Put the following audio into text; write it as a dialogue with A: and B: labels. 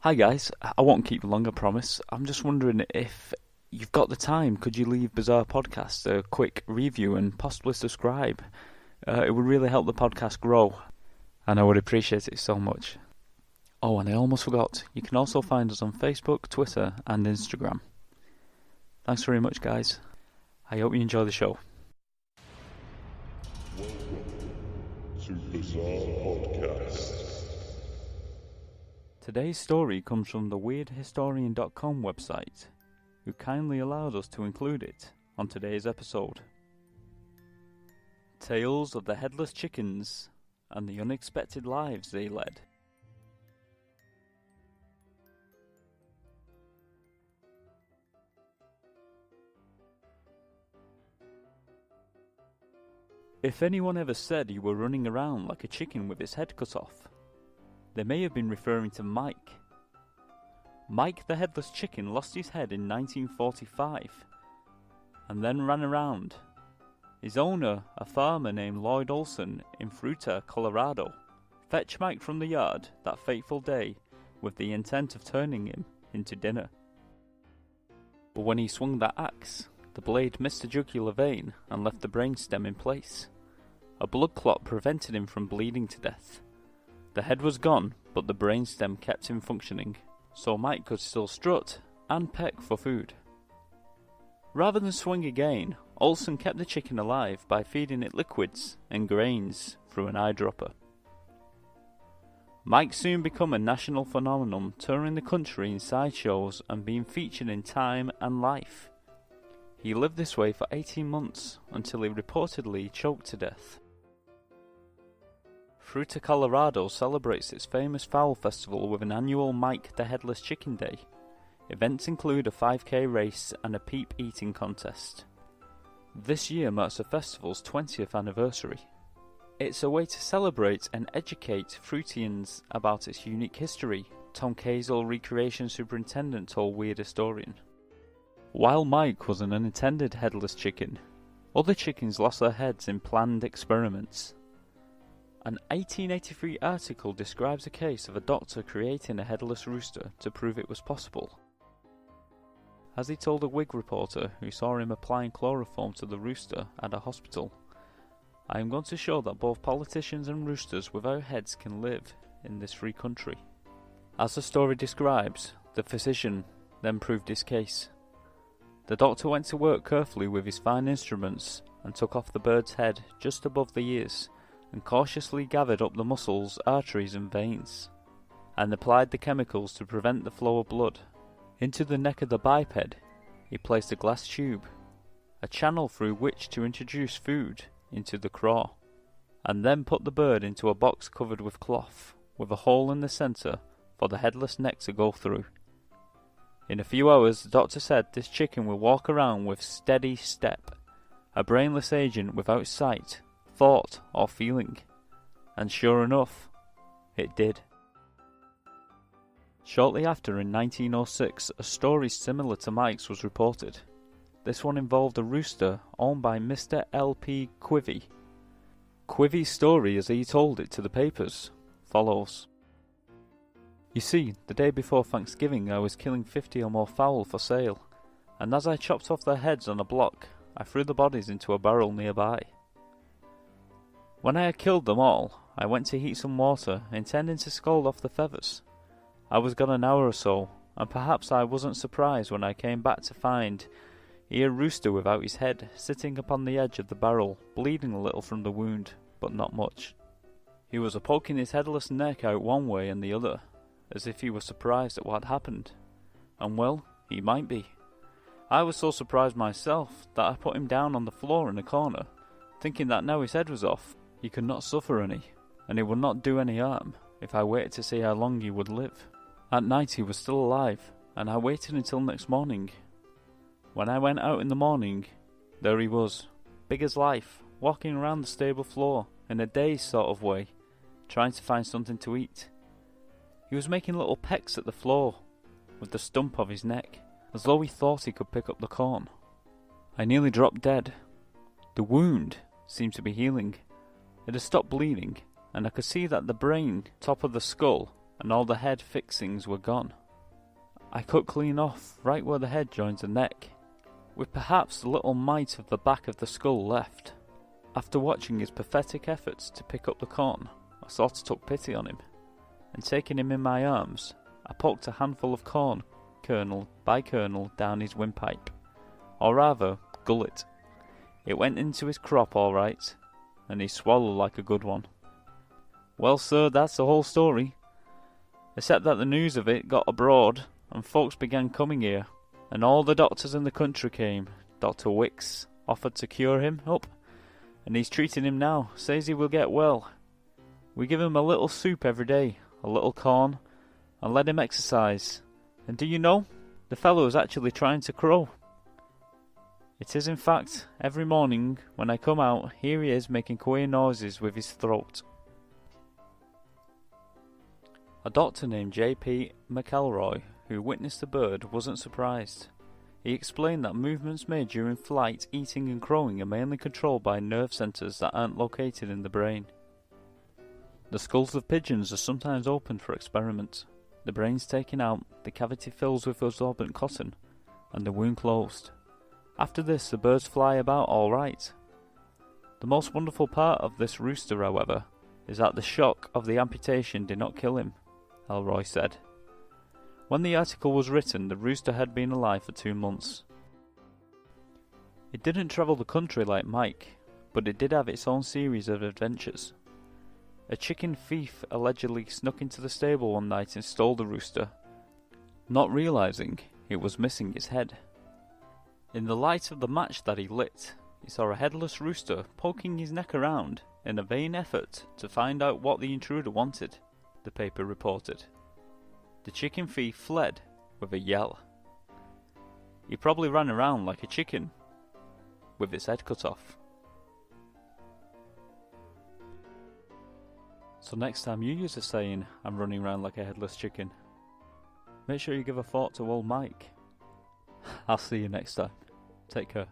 A: Hi guys, I won't keep you long, I promise. I'm just wondering if you've got the time, could you leave Bizarre Podcast a quick review and possibly subscribe? It would really help the podcast grow, and I would appreciate it so much. Oh, and I almost forgot, you can also find us on Facebook, Twitter, and Instagram. Thanks very much, guys. I hope you enjoy the show.
B: Welcome to Bizarre Podcast.
A: Today's story comes from the weirdhistorian.com website, who kindly allowed us to include it on today's episode. Tales of the headless chickens and the unexpected lives they led. If anyone ever said you were running around like a chicken with his head cut off, they may have been referring to Mike. Mike the headless chicken lost his head in 1945 and then ran around. His owner, a farmer named Lloyd Olson in Fruita, Colorado, fetched Mike from the yard that fateful day with the intent of turning him into dinner. But when he swung that axe, the blade missed the jugular vein and left the brainstem in place. A blood clot prevented him from bleeding to death. The head was gone, but the brainstem kept him functioning, so Mike could still strut and peck for food. Rather than swing again, Olson kept the chicken alive by feeding it liquids and grains through an eyedropper. Mike soon became a national phenomenon, touring the country in sideshows and being featured in Time and Life. He lived this way for 18 months until he reportedly choked to death. Fruita, Colorado celebrates its famous fowl festival with an annual Mike the Headless Chicken Day. Events include a 5K race and a peep eating contest. This year marks the festival's 20th anniversary. It's a way to celebrate and educate Fruitians about its unique history, Tom Kazel, recreation superintendent, told Weird Historian. While Mike was an unintended headless chicken, other chickens lost their heads in planned experiments. An 1883 article describes a case of a doctor creating a headless rooster to prove it was possible. As he told a Whig reporter who saw him applying chloroform to the rooster at a hospital, "I am going to show that both politicians and roosters without heads can live in this free country." As the story describes, the physician then proved his case. The doctor went to work carefully with his fine instruments and took off the bird's head just above the ears, and cautiously gathered up the muscles, arteries and veins, and applied the chemicals to prevent the flow of blood. Into the neck of the biped, he placed a glass tube, a channel through which to introduce food into the craw, and then put the bird into a box covered with cloth, with a hole in the centre for the headless neck to go through. In a few hours, the doctor said this chicken will walk around with steady step, a brainless agent without sight, thought or feeling, and sure enough, it did. Shortly after, in 1906, a story similar to Mike's was reported. This one involved a rooster owned by Mr. L.P. Quivy. Quivy's story, as he told it to the papers, follows. "You see, the day before Thanksgiving I was killing 50 or more fowl for sale, and as I chopped off their heads on a block, I threw the bodies into a barrel nearby. When I had killed them all, I went to heat some water, intending to scald off the feathers. I was gone an hour or so, and perhaps I wasn't surprised when I came back to find a rooster without his head, sitting upon the edge of the barrel, bleeding a little from the wound, but not much. He was poking his headless neck out one way and the other, as if he was surprised at what had happened. And well, he might be. I was so surprised myself that I put him down on the floor in a corner, thinking that now his head was off, he could not suffer any, and it would not do any harm if I waited to see how long he would live. At night he was still alive, and I waited until next morning. When I went out in the morning, there he was, big as life, walking around the stable floor in a dazed sort of way, trying to find something to eat. He was making little pecks at the floor with the stump of his neck, as though he thought he could pick up the corn. I nearly dropped dead. The wound seemed to be healing. It had stopped bleeding, and I could see that the brain, top of the skull, and all the head fixings were gone. I cut clean off, right where the head joins the neck, with perhaps the little mite of the back of the skull left. After watching his pathetic efforts to pick up the corn, I sort of took pity on him, and taking him in my arms, I poked a handful of corn, kernel by kernel, down his windpipe, or rather, gullet. It went into his crop all right, and he swallowed like a good one. Well, sir, that's the whole story. Except that the news of it got abroad, and folks began coming here, and all the doctors in the country came. Dr. Wicks offered to cure him up, and he's treating him now, says he will get well. We give him a little soup every day, a little corn, and let him exercise. And do you know, the fellow is actually trying to crow. It is in fact, every morning when I come out, here he is making queer noises with his throat. A doctor named J.P. McElroy, who witnessed the bird, wasn't surprised. He explained that movements made during flight, eating and crowing are mainly controlled by nerve centres that aren't located in the brain. The skulls of pigeons are sometimes opened for experiment. The brain's taken out, the cavity fills with absorbent cotton, and the wound closed. After this, the birds fly about all right. The most wonderful part of this rooster, however, is that the shock of the amputation did not kill him, Elroy said. When the article was written, the rooster had been alive for 2 months. It didn't travel the country like Mike, but it did have its own series of adventures. A chicken thief allegedly snuck into the stable one night and stole the rooster, not realizing it was missing its head. In the light of the match that he lit, he saw a headless rooster poking his neck around in a vain effort to find out what the intruder wanted, the paper reported. The chicken thief fled with a yell. He probably ran around like a chicken, with its head cut off. So next time you use a saying, "I'm running around like a headless chicken," make sure you give a thought to old Mike. I'll see you next time. Take care.